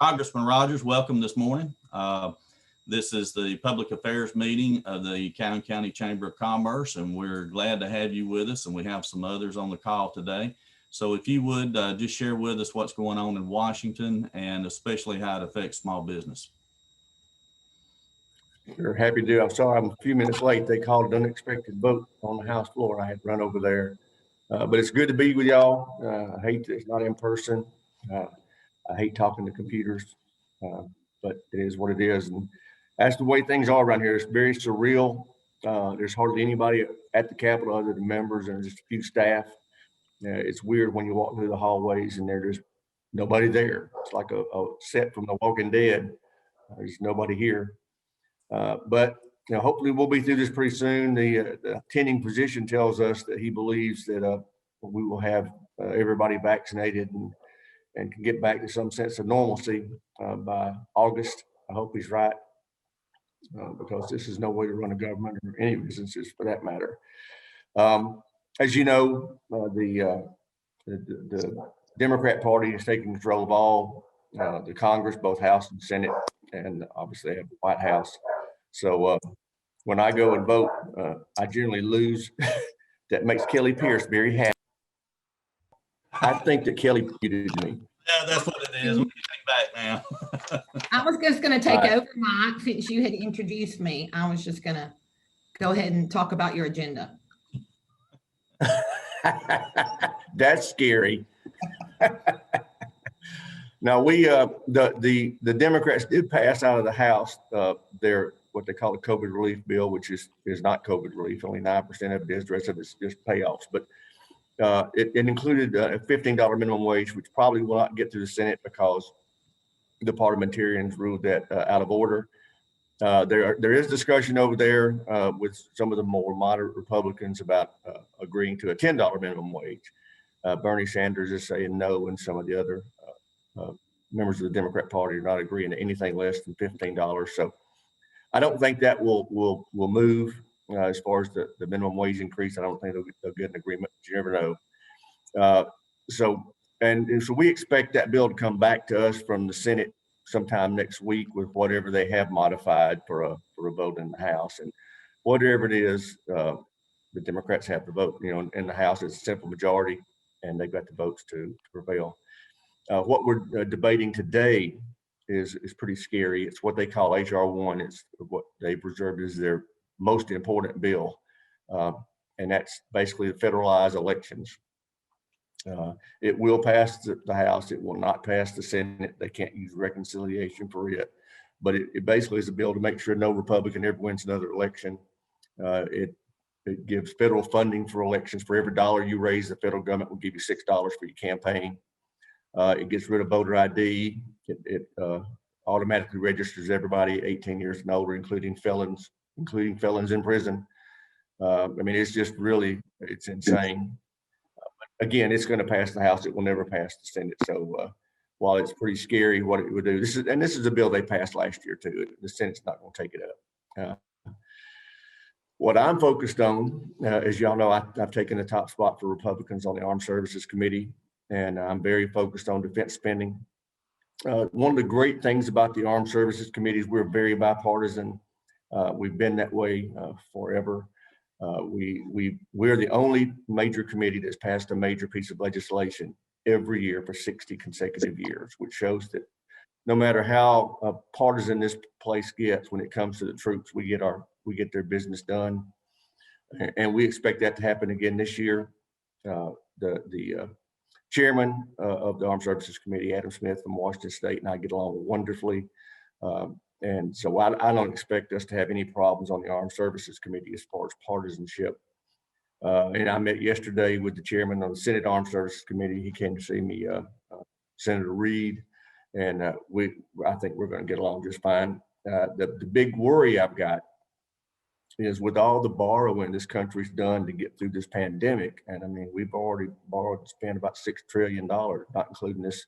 Congressman Rogers, welcome this morning. This is the public affairs meeting of the County Chamber of Commerce, and we're glad to have you with us, and we have some others on the call today. So if you would just share with us what's going on in Washington and especially how it affects small business. Sure, happy to do. I'm sorry I'm a few minutes late. They called an unexpected vote on the House floor. I had to run over there. But it's good to be with y'all. I hate that it's not in person. I hate talking to computers, but it is what it is. And that's the way things are around here. It's very surreal. There's hardly anybody at the Capitol other than members and just a few staff. It's weird when you walk through the hallways and there's nobody there. It's like a set from The Walking Dead. There's nobody here. But hopefully we'll be through this pretty soon. The attending physician tells us that he believes that we will have everybody vaccinated and can get back to some sense of normalcy by August. I hope he's right, because this is no way to run a government or any businesses for that matter. As you know, the Democrat Party is taking control of all the Congress, both House and Senate, and obviously they have the White House. So when I go and vote, I generally lose. That makes Kelly Pierce very happy. I think that Kelly muted me. Yeah, that's what it is. We can take back now. I was just going to take over, Mike, since you had introduced me. I was just going to go ahead and talk about your agenda. That's scary. Now the Democrats did pass out of the House their what they call a COVID relief bill, which is not COVID relief. Only 9% of it is. The rest of it's just payoffs. But it included a $15 minimum wage, which probably will not get to the Senate because the parliamentarians ruled that out of order. There is discussion over there with some of the more moderate Republicans about agreeing to a $10 minimum wage. Bernie Sanders is saying no, and some of the other members of the Democrat Party are not agreeing to anything less than $15. So I don't think that will move as far as the minimum wage increase. I don't think they'll get an agreement, but you never know. So we expect that bill to come back to us from the Senate sometime next week with whatever they have modified for a vote in the House. And whatever it is, the Democrats have to vote. In the House, it's a simple majority, and they've got the votes to prevail. What we're debating today is pretty scary. It's what they call H.R. 1. It's what they've reserved as their most important bill, and that's basically to federalize elections. It will pass the House. It will not pass the Senate. They can't use reconciliation for it, but it basically is a bill to make sure no Republican ever wins another election. It gives federal funding for elections. For every dollar you raise, the federal government will give you $6 for your campaign. It gets rid of voter ID. It automatically registers everybody 18 years and older, including felons in prison. It's just really, it's insane. Again, it's going to pass the House. It will never pass the Senate. So while it's pretty scary what it would do, this is a bill they passed last year too. The Senate's not going to take it up. What I'm focused on, as y'all know, I've taken the top spot for Republicans on the Armed Services Committee, and I'm very focused on defense spending. One of the great things about the Armed Services Committee is we're very bipartisan. We've been that way forever. We're the only major committee that's passed a major piece of legislation every year for 60 consecutive years, which shows that no matter how partisan this place gets, when it comes to the troops, we get their business done, and we expect that to happen again this year. The chairman of the Armed Services Committee, Adam Smith from Washington State, and I get along wonderfully. And so I don't expect us to have any problems on the Armed Services Committee as far as partisanship. And I met yesterday with the chairman of the Senate Armed Services Committee. He came to see me, Senator Reed, and I think we're going to get along just fine. The big worry I've got is with all the borrowing this country's done to get through this pandemic, and we've already spent about $6 trillion, not including this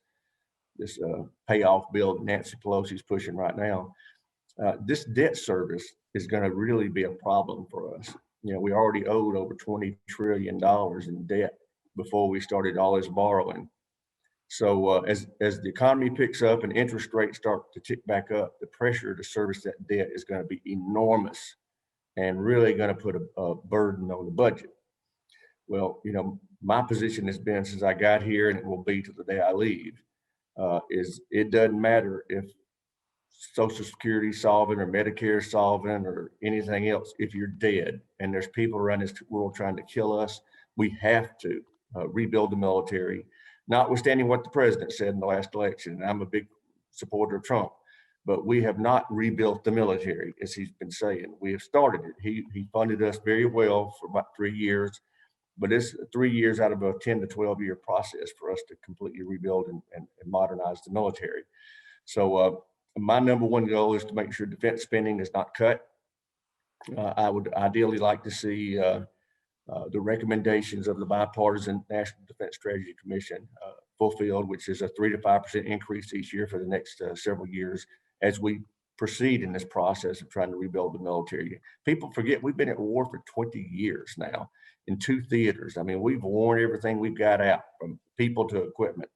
payoff bill that Nancy Pelosi's pushing right now. This debt service is going to really be a problem for us. We already owed over $20 trillion in debt before we started all this borrowing. So as the economy picks up and interest rates start to tick back up, the pressure to service that debt is going to be enormous and really going to put a burden on the budget. Well, my position has been since I got here, and it will be to the day I leave, is it doesn't matter if Social Security solvent or Medicare solvent or anything else. If you're dead and there's people around this world trying to kill us, we have to rebuild the military, notwithstanding what the president said in the last election. And I'm a big supporter of Trump, but we have not rebuilt the military, as he's been saying. We have started it. He funded us very well for about 3 years, but it's 3 years out of a 10 to 12 year process for us to completely rebuild and modernize the military. So my number one goal is to make sure defense spending is not cut. I would ideally like to see the recommendations of the bipartisan National Defense Strategy Commission fulfilled, which is a 3 to 5% increase each year for the next several years as we proceed in this process of trying to rebuild the military. People forget we've been at war for 20 years now in 2 theaters. I mean, we've worn everything we've got out, from people to equipment.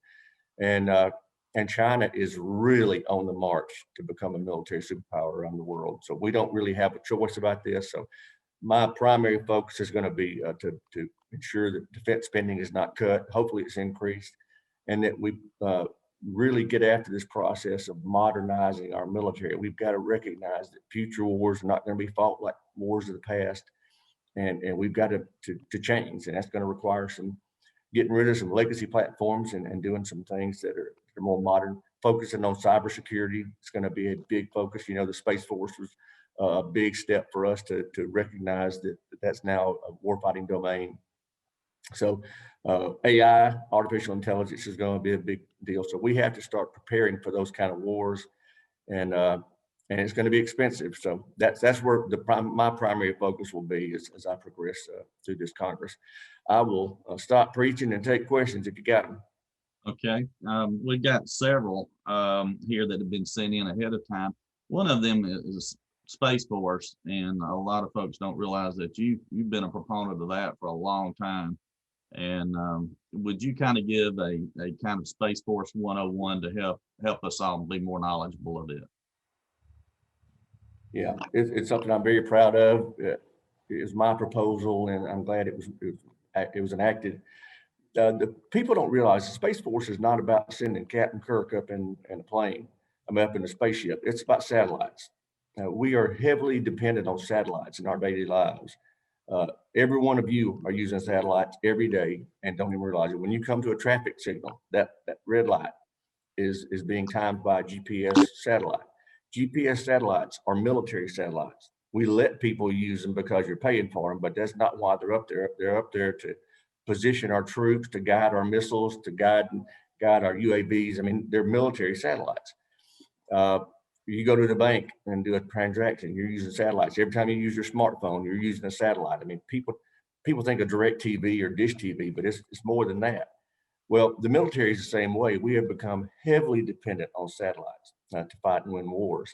And China is really on the march to become a military superpower around the world. So we don't really have a choice about this. So my primary focus is going to be to ensure that defense spending is not cut. Hopefully it's increased, and that we really get after this process of modernizing our military. We've got to recognize that future wars are not going to be fought like wars of the past, and we've got to change, and that's going to require some getting rid of some legacy platforms and doing some things that are more modern, focusing on cybersecurity. It's going to be a big focus. The Space Force was a big step for us to recognize that that's now a warfighting domain. So AI, artificial intelligence, is going to be a big deal. So we have to start preparing for those kind of wars, and it's going to be expensive. So that's where my primary focus will be as I progress through this Congress. I will stop preaching and take questions if you got them. Okay, we've got several here that have been sent in ahead of time. One of them is Space Force, and a lot of folks don't realize that you've been a proponent of that for a long time. And would you kind of give a kind of Space Force 101 to help us all be more knowledgeable of it? Yeah, it's something I'm very proud of. It was my proposal, and I'm glad it was enacted. The people don't realize the Space Force is not about sending Captain Kirk up in a plane, up in a spaceship. It's about satellites. We are heavily dependent on satellites in our daily lives. Every one of you are using satellites every day and don't even realize it. When you come to a traffic signal, that red light is being timed by a GPS satellite. GPS satellites are military satellites. We let people use them because you're paying for them, but that's not why they're up there. They're up there to position our troops, to guide our missiles, to guide our UAVs. I mean, they're military satellites. You go to the bank and do a transaction, you're using satellites. Every time you use your smartphone, you're using a satellite. I mean, people think of DirecTV or Dish TV, but it's more than that. Well, the military is the same way. We have become heavily dependent on satellites to fight and win wars.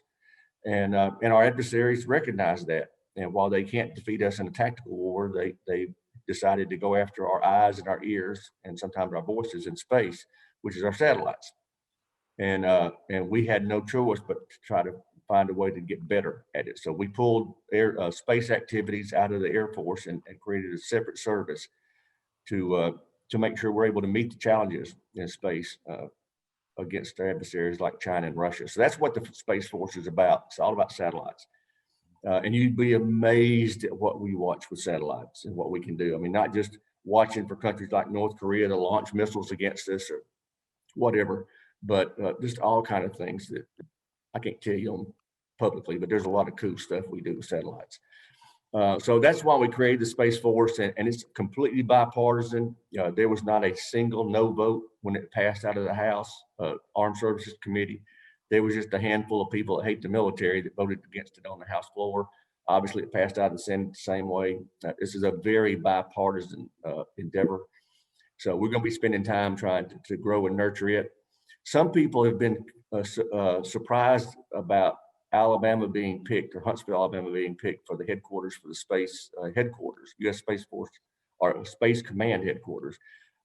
And our adversaries recognize that. And while they can't defeat us in a tactical war, they decided to go after our eyes and our ears and sometimes our voices in space, which is our satellites. And we had no choice but to try to find a way to get better at it. So we pulled space activities out of the Air Force and created a separate service to make sure we're able to meet the challenges in space against our adversaries like China and Russia. So that's what the Space Force is about. It's all about satellites. And you'd be amazed at what we watch with satellites and what we can do. I mean, not just watching for countries like North Korea to launch missiles against us or whatever, but just all kind of things that I can't tell you on publicly, but there's a lot of cool stuff we do with satellites. So that's why we created the Space Force, and it's completely bipartisan. There was not a single no vote when it passed out of the House Armed Services Committee. There was just a handful of people that hate the military that voted against it on the House floor. Obviously, it passed out in the Senate the same way. This is a very bipartisan endeavor. So we're going to be spending time trying to grow and nurture it. Some people have been surprised about Alabama being picked, or Huntsville, Alabama being picked for the headquarters for the space headquarters, U.S. Space Force or Space Command headquarters.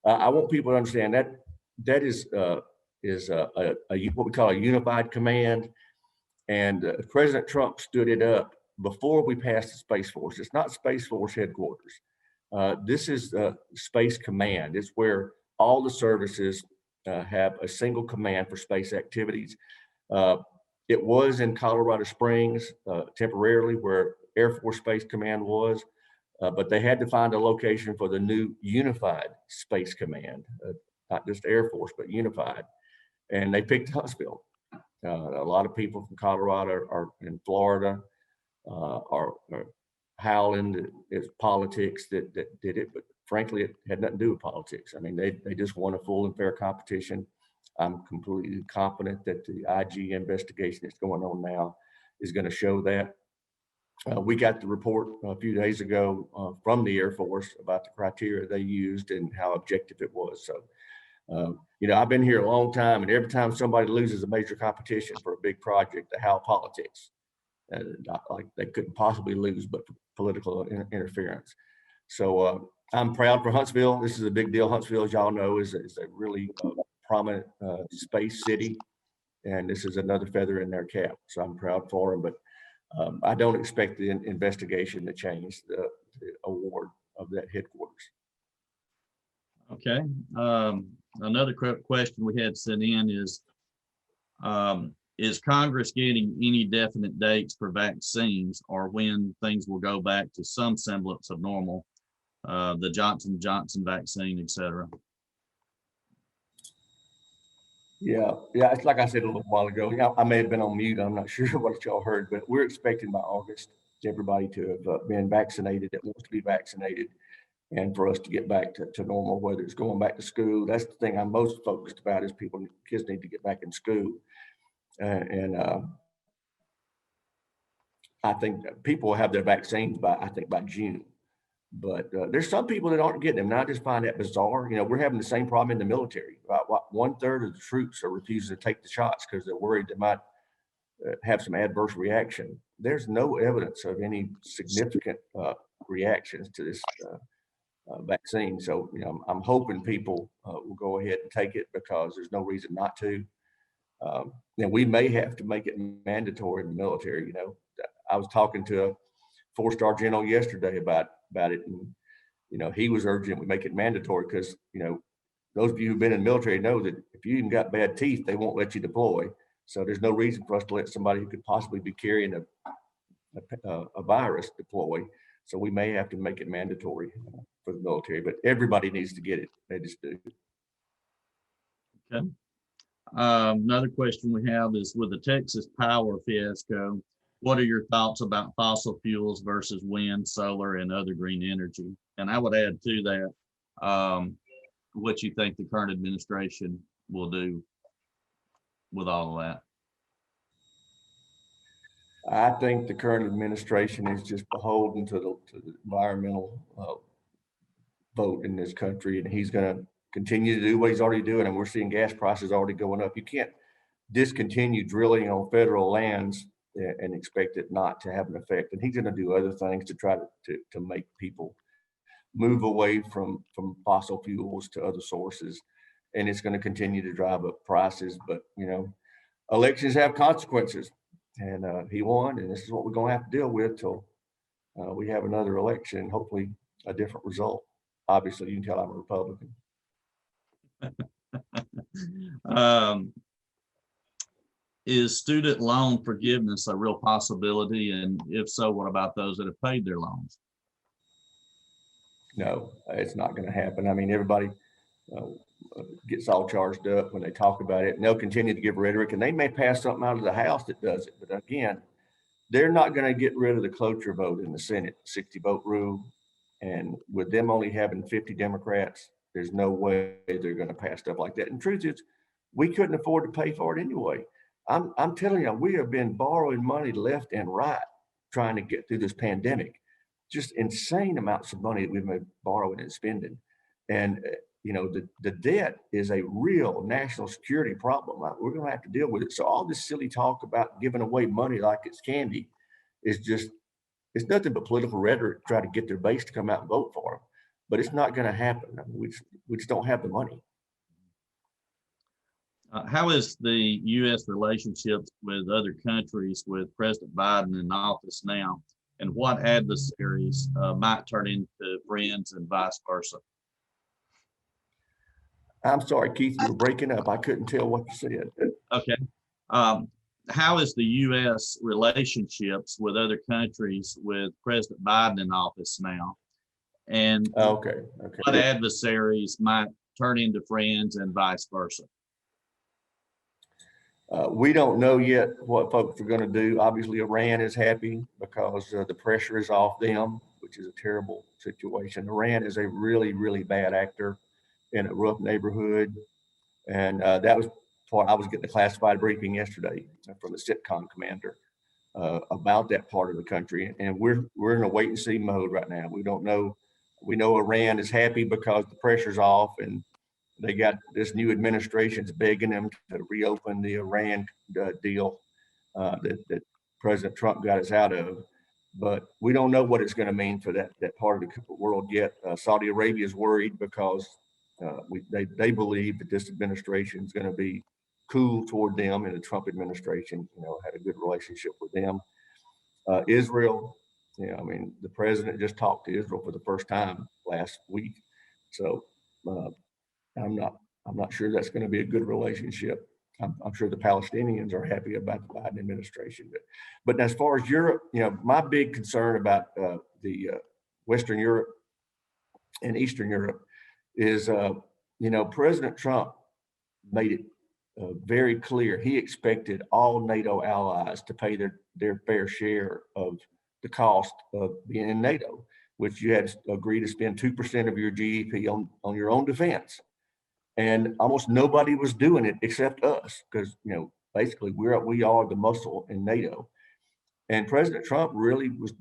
I want people to understand that that is what we call a unified command. And President Trump stood it up before we passed the Space Force. It's not Space Force headquarters. This is Space Command. It's where all the services have a single command for space activities. It was in Colorado Springs temporarily where Air Force Space Command was, but they had to find a location for the new unified Space Command, not just Air Force, but unified. And they picked Huntsville. A lot of people from Colorado are in Florida, are howling it's politics that did it, but frankly, it had nothing to do with politics. I mean, they just won a full and fair competition. I'm completely confident that the IG investigation that's going on now is going to show that. We got the report a few days ago from the Air Force about the criteria they used and how objective it was. So, I've been here a long time, and every time somebody loses a major competition for a big project, they howl politics. Not like they couldn't possibly lose, but for political interference. So I'm proud for Huntsville. This is a big deal. Huntsville, as y'all know, is a really prominent space city, and this is another feather in their cap. So I'm proud for them, but I don't expect the investigation to change the award of that headquarters. Okay. Another question we had sent in is Congress getting any definite dates for vaccines or when things will go back to some semblance of normal, the Johnson & Johnson vaccine, et cetera? Yeah, it's like I said a little while ago. I may have been on mute. I'm not sure what y'all heard, but we're expecting by August everybody to have been vaccinated that wants to be vaccinated, and for us to get back to normal, whether it's going back to school. That's the thing I'm most focused about is kids need to get back in school. And I think that people will have their vaccines by June. But there's some people that aren't getting them. And I just find that bizarre. We're having the same problem in the military. About 1/3 of the troops are refusing to take the shots because they're worried they might have some adverse reaction. There's no evidence of any significant reactions to this vaccine. So, I'm hoping people will go ahead and take it because there's no reason not to. We may have to make it mandatory in the military. I was talking to a 4-star general yesterday about it, and he was urging we make it mandatory because those of you who've been in the military know that if you even got bad teeth, they won't let you deploy. So there's no reason for us to let somebody who could possibly be carrying a virus deploy. So we may have to make it mandatory for the military, but everybody needs to get it. They just do. Okay. Another question we have is with the Texas power fiasco, what are your thoughts about fossil fuels versus wind, solar, and other green energy? And I would add to that, what you think the current administration will do with all of that. I think the current administration is just beholden to the environmental vote in this country, and he's going to continue to do what he's already doing. And we're seeing gas prices already going up. You can't discontinue drilling on federal lands and expect it not to have an effect. And he's going to do other things to try to make people move away from fossil fuels to other sources. And it's going to continue to drive up prices. But, elections have consequences. And he won, and this is what we're going to have to deal with till we have another election, hopefully a different result. Obviously, you can tell I'm a Republican. Is student loan forgiveness a real possibility? And if so, what about those that have paid their loans? No, it's not going to happen. I mean, everybody gets all charged up when they talk about it, and they'll continue to give rhetoric, and they may pass something out of the House that does it. But again, they're not going to get rid of the cloture vote in the Senate, 60-vote rule. And with them only having 50 Democrats, there's no way they're going to pass stuff like that. And the truth is, we couldn't afford to pay for it anyway. I'm telling you, we have been borrowing money left and right trying to get through this pandemic. Just insane amounts of money that we've been borrowing and spending. And, the debt is a real national security problem. We're going to have to deal with it. So all this silly talk about giving away money like it's candy is just, it's nothing but political rhetoric to try to get their base to come out and vote for them. But it's not going to happen. I mean, we just don't have the money. How is the U.S. relationships with other countries with President Biden in office now? And what adversaries might turn into friends and vice versa? I'm sorry, Keith, you were breaking up. I couldn't tell what you said. Okay. How is the U.S. relationships with other countries with President Biden in office now? And Okay. what adversaries might turn into friends and vice versa? We don't know yet what folks are going to do. Obviously, Iran is happy because the pressure is off them, which is a terrible situation. Iran is a really, really bad actor in a rough neighborhood. And that was part, I was getting a classified briefing yesterday from the CITCOM commander about that part of the country. And we're in a wait and see mode right now. We don't know. We know Iran is happy because the pressure's off and they got this new administration's begging them to reopen the Iran deal that President Trump got us out of. But we don't know what it's going to mean for that part of the world yet. Saudi Arabia is worried because they believe that this administration is going to be cool toward them, and the Trump administration, had a good relationship with them. Israel, I mean, the president just talked to Israel for the first time last week, so I'm not sure that's going to be a good relationship. I'm sure the Palestinians are happy about the Biden administration, but as far as Europe, my big concern about the Western Europe and Eastern Europe is, President Trump made it very clear he expected all NATO allies to pay their fair share of the cost of being in NATO, which you had to agree to spend 2% of your GDP on your own defense. And almost nobody was doing it except us, because basically we are the muscle in NATO. And President Trump really was,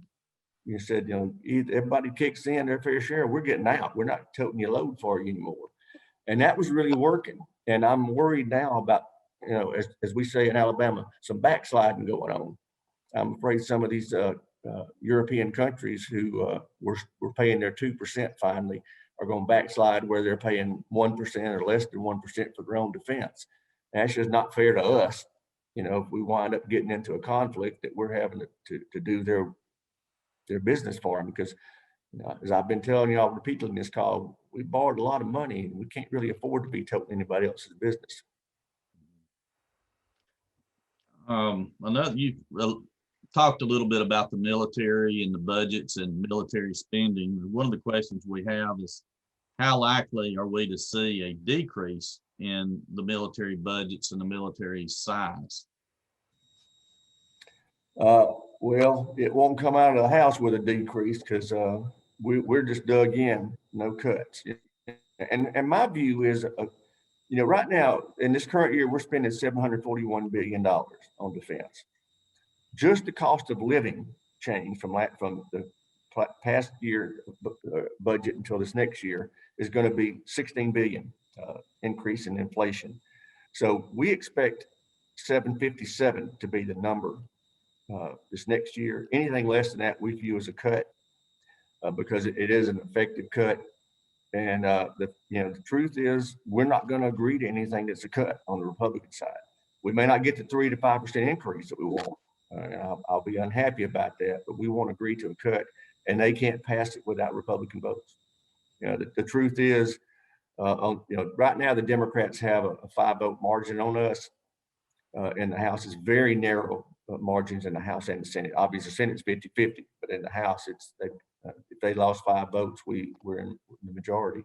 said, everybody kicks in their fair share, we're getting out. We're not toting your load for you anymore. And that was really working. And I'm worried now about, as we say in Alabama, some backsliding going on. I'm afraid some of these European countries who were paying their 2% finally are going to backslide where they're paying 1% or less than 1% for their own defense. And that's just not fair to us. If we wind up getting into a conflict that we're having to do their business for them, because as I've been telling y'all repeatedly in this call, we borrowed a lot of money and we can't really afford to be toting anybody else's business. Another, you talked a little bit about the military and the budgets and military spending. One of the questions we have is, how likely are we to see a decrease in the military budgets and the military size? Well, it won't come out of the House with a decrease because we're just dug in, no cuts. And my view is, right now in this current year, we're spending $741 billion on defense. Just the cost of living change from the past year budget until this next year is going to be 16 billion increase in inflation. So we expect 757 to be the number this next year. Anything less than that we view as a cut because it is an effective cut. And the truth is we're not going to agree to anything that's a cut on the Republican side. We may not get the 3 to 5% increase that we want. I'll be unhappy about that, but we won't agree to a cut, and they can't pass it without Republican votes. The truth is, right now the Democrats have a 5-vote margin on us in the House. Is very narrow margins in the House and the Senate. Obviously, the Senate's 50-50, but in the House, if they lost 5 votes, we're in the majority.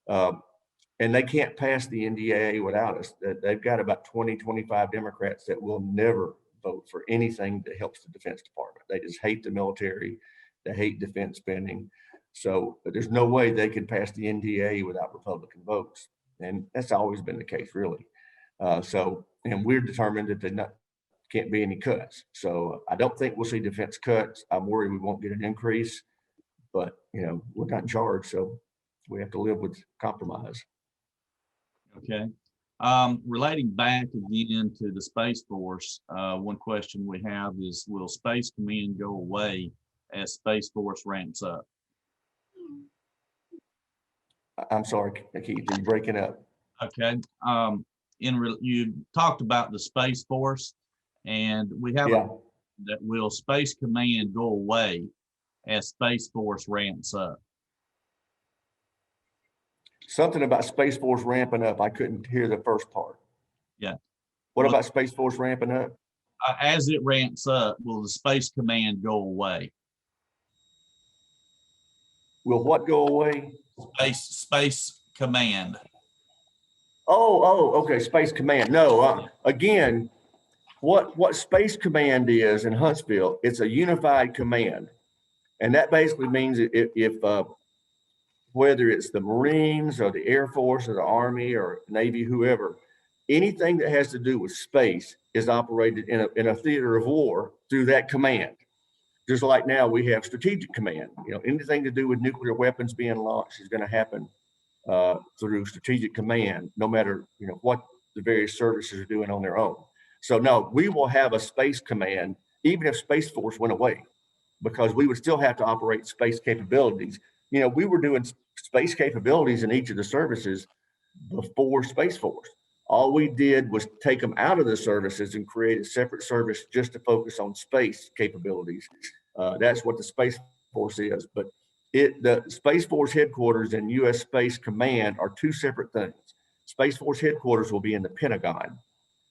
And they can't pass the NDAA without us. They've got about 20-25 Democrats that will never vote for anything that helps the Defense Department. They just hate the military. They hate defense spending. So there's no way they can pass the NDAA without Republican votes. And that's always been the case, really. And we're determined that there can't be any cuts. So I don't think we'll see defense cuts. I'm worried we won't get an increase, but we're not in charge, so we have to live with compromise. Okay. Relating back again to the Space Force, one question we have is, will Space Command go away as Space Force ramps up? I'm sorry, Keith, you're breaking up. Okay. you talked about the Space Force, and we have Yeah. that will Space Command go away as Space Force ramps up? Something about Space Force ramping up. I couldn't hear the first part. Yeah. What Well, about Space Force ramping up? as it ramps up, will the Space Command go away? Will what go away? Space Command. Okay, Space Command. No, again, what Space Command is in Huntsville, it's a unified command. And that basically means if whether it's the Marines or the Air Force or the Army or Navy, whoever, anything that has to do with space is operated in a theater of war through that command. Just like now we have Strategic Command. Anything to do with nuclear weapons being launched is going to happen through Strategic Command, no matter what the various services are doing on their own. So no, we will have a Space Command even if Space Force went away, because we would still have to operate space capabilities. We were doing space capabilities in each of the services before Space Force. All we did was take them out of the services and create a separate service just to focus on space capabilities. That's what the Space Force is. But the Space Force headquarters and U.S. Space Command are two separate things. Space Force headquarters will be in the Pentagon,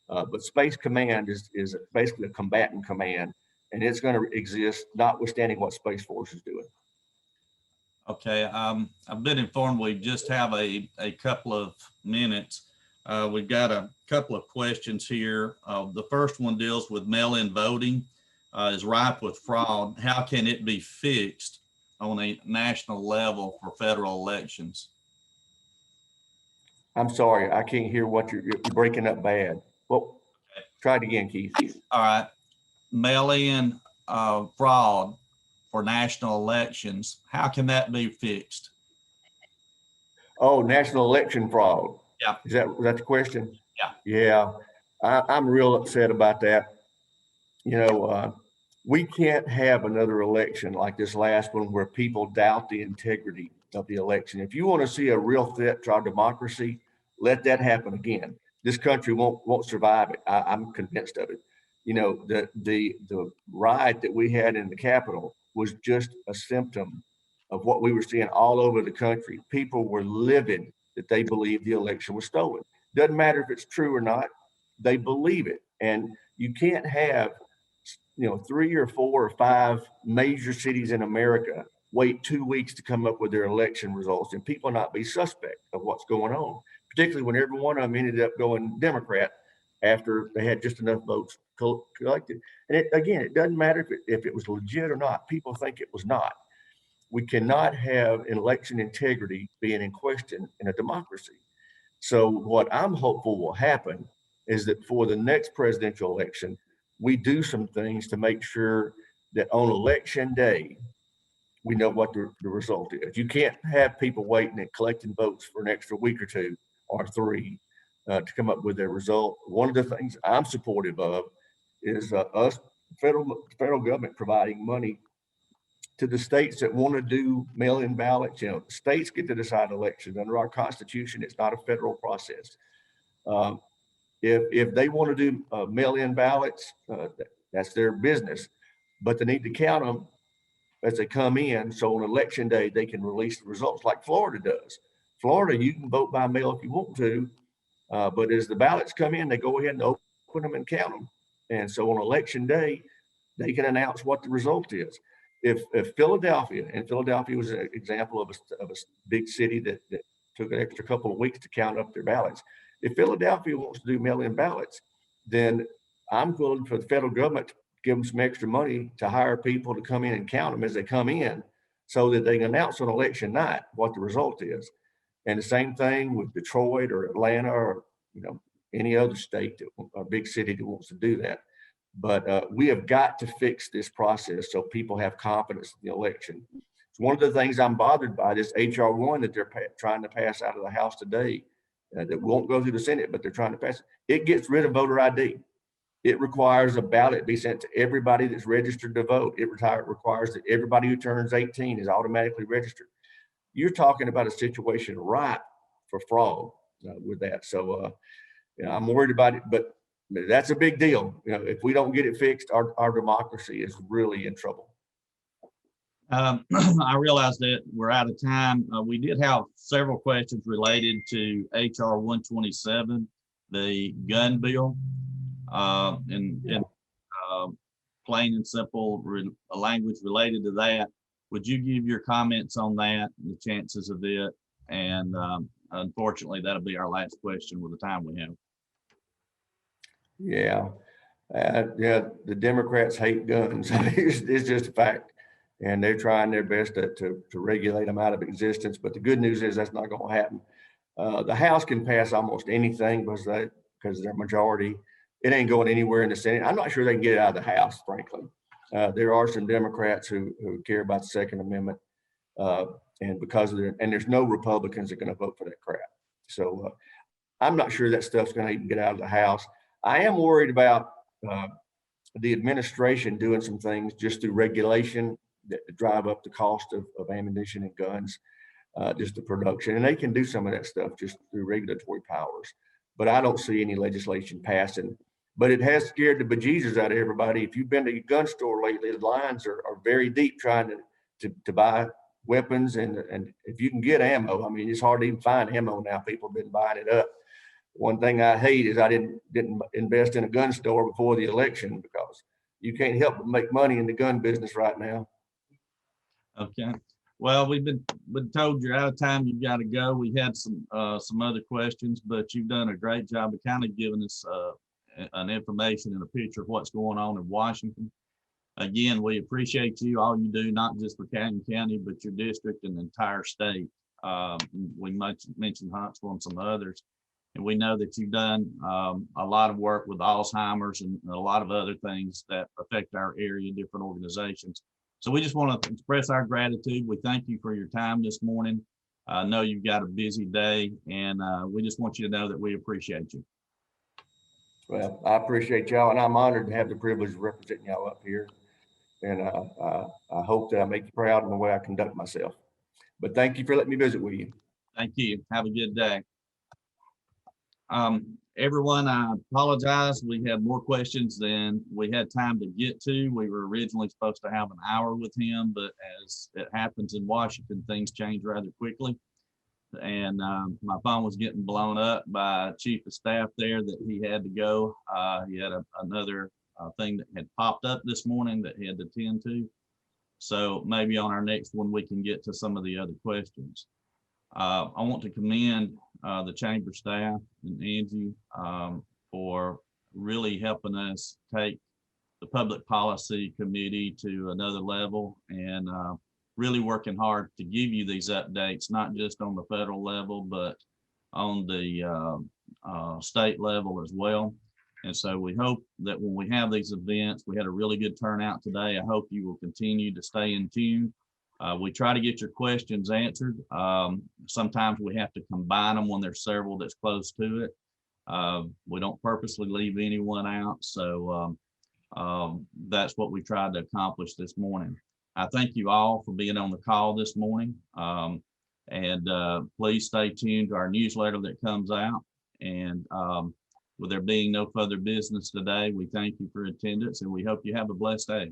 but Space Command is basically a combatant command, and it's going to exist notwithstanding what Space Force is doing. Okay, I've been informed we just have a couple of minutes. We've got a couple of questions here. The first one deals with mail-in voting is rife with fraud. How can it be fixed on a national level for federal elections? I'm sorry, I can't hear what you're breaking up bad. Well, try it again, Keith. All right, mail-in fraud for national elections. How can that be fixed? Oh, national election fraud. Yeah. Is that the question? Yeah. Yeah, I'm real upset about that. We can't have another election like this last one where people doubt the integrity of the election. If you want to see a real threat to our democracy, let that happen again. This country won't survive it. I'm convinced of it. The riot that we had in the Capitol was just a symptom of what we were seeing all over the country. People were livid that they believed the election was stolen. Doesn't matter if it's true or not, they believe it. And you can't have 3 or 4 or 5 major cities in America wait 2 weeks to come up with their election results and people not be suspect of what's going on, particularly when every one of them ended up going Democrat after they had just enough votes collected. And it doesn't matter if it was legit or not. People think it was not. We cannot have election integrity being in question in a democracy. So what I'm hopeful will happen is that for the next presidential election, we do some things to make sure that on election day, we know what the result is. You can't have people waiting and collecting votes for an extra week or 2 or 3 to come up with their result. One of the things I'm supportive of is us, federal government, providing money to the states that want to do mail-in ballots. States get to decide elections. Under our Constitution, it's not a federal process. If they want to do mail-in ballots, that's their business, but they need to count them as they come in. So on election day, they can release the results like Florida does. Florida, you can vote by mail if you want to, but as the ballots come in, they go ahead and open them and count them. And so on election day, they can announce what the result is. If Philadelphia was an example of a big city that took an extra couple of weeks to count up their ballots. If Philadelphia wants to do mail-in ballots, then I'm willing for the federal government to give them some extra money to hire people to come in and count them as they come in so that they can announce on election night what the result is. And the same thing with Detroit or Atlanta or any other state or big city that wants to do that. But we have got to fix this process so people have confidence in the election. It's one of the things I'm bothered by, this HR 1 that they're trying to pass out of the House today that won't go through the Senate, but they're trying to pass it. It gets rid of voter ID. It requires a ballot be sent to everybody that's registered to vote. It requires that everybody who turns 18 is automatically registered. You're talking about a situation ripe for fraud with that. So I'm worried about it, but that's a big deal. If we don't get it fixed, our democracy is really in trouble. I realize that we're out of time. We did have several questions related to HR 127, the gun bill, and plain and simple language related to that. Would you give your comments on that, the chances of it? And unfortunately, that'll be our last question with the time we have. Yeah. The Democrats hate guns. It's just a fact. And they're trying their best to regulate them out of existence. But the good news is that's not going to happen. The House can pass almost anything because they're majority. It ain't going anywhere in the Senate. I'm not sure they can get it out of the House, frankly. There are some Democrats who care about the Second Amendment. And because of and there's no Republicans that are going to vote for that crap. So I'm not sure that stuff's going to even get out of the House. I am worried about the administration doing some things just through regulation that drive up the cost of ammunition and guns, just the production. And they can do some of that stuff just through regulatory powers. But I don't see any legislation passing. But it has scared the bejesus out of everybody. If you've been to a gun store lately, the lines are very deep trying to buy weapons. And if you can get ammo, I mean, it's hard to even find ammo now. People have been buying it up. One thing I hate is I didn't invest in a gun store before the election, because you can't help but make money in the gun business right now. Okay. Well, we've been told you're out of time. You've got to go. We had some other questions, but you've done a great job of kind of giving us an information and a picture of what's going on in Washington. Again, we appreciate you, all you do, not just for Canton County, but your district and the entire state. We mentioned Huntsville and some others. And we know that you've done a lot of work with Alzheimer's and a lot of other things that affect our area, different organizations. So we just want to express our gratitude. We thank you for your time this morning. I know you've got a busy day, and we just want you to know that we appreciate you. Well, I appreciate y'all, and I'm honored to have the privilege of representing y'all up here. And I hope that I make you proud in the way I conduct myself. But thank you for letting me visit with you. Thank you. Have a good day. Everyone, I apologize. We had more questions than we had time to get to. We were originally supposed to have an hour with him, but as it happens in Washington, things change rather quickly. And my phone was getting blown up by Chief of Staff there that he had to go. He had another thing that had popped up this morning that he had to attend to. So maybe on our next one, we can get to some of the other questions. I want to commend the chamber staff and Angie for really helping us take the public policy committee to another level, and really working hard to give you these updates, not just on the federal level, but on the state level as well. And so we hope that when we have these events, we had a really good turnout today. I hope you will continue to stay in tune. We try to get your questions answered. Sometimes we have to combine them when there's several that's close to it. We don't purposely leave anyone out. So that's what we tried to accomplish this morning. I thank you all for being on the call this morning. And please stay tuned to our newsletter that comes out. And with there being no further business today, we thank you for attendance, and we hope you have a blessed day.